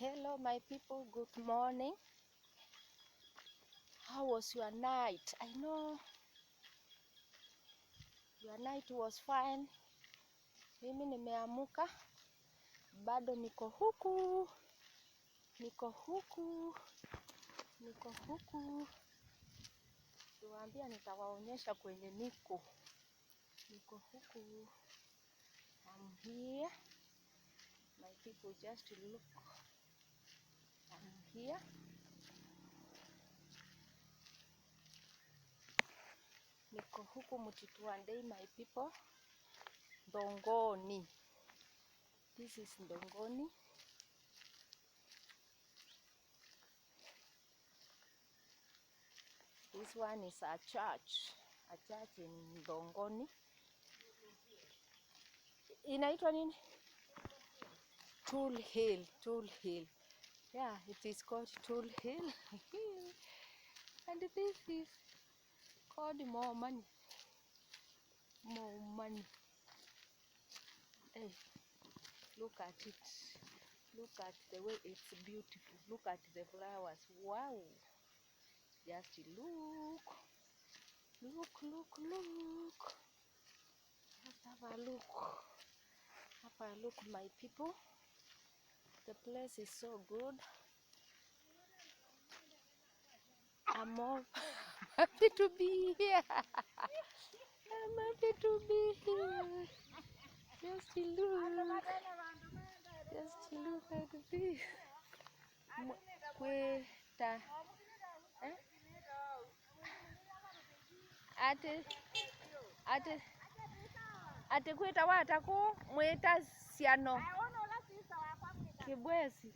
Hello my people, good morning. How was your night? I know your night was fine. Mimi nimeamuka, bado niko huku. Niwaambia nitawaonyesha kwenye niko huku. I'm here. My people, just look. I'm here. Niko huku Mtituandei, my people. Ndongoni. This is Ndongoni. This one is a church in Ndongoni. Inaitwa nini? Tool Hill. Yeah, it is called Tool Hill. And this is called More Money. Hey, look at it. Look at the way it's beautiful. Look at the flowers. Wow. Just look. Just have a look, my people. The place is so good. I'm all happy to be here. I'm happy to be here. Just look at this. Kweta. Ate kweta wataku mweta siano. Kibwezi.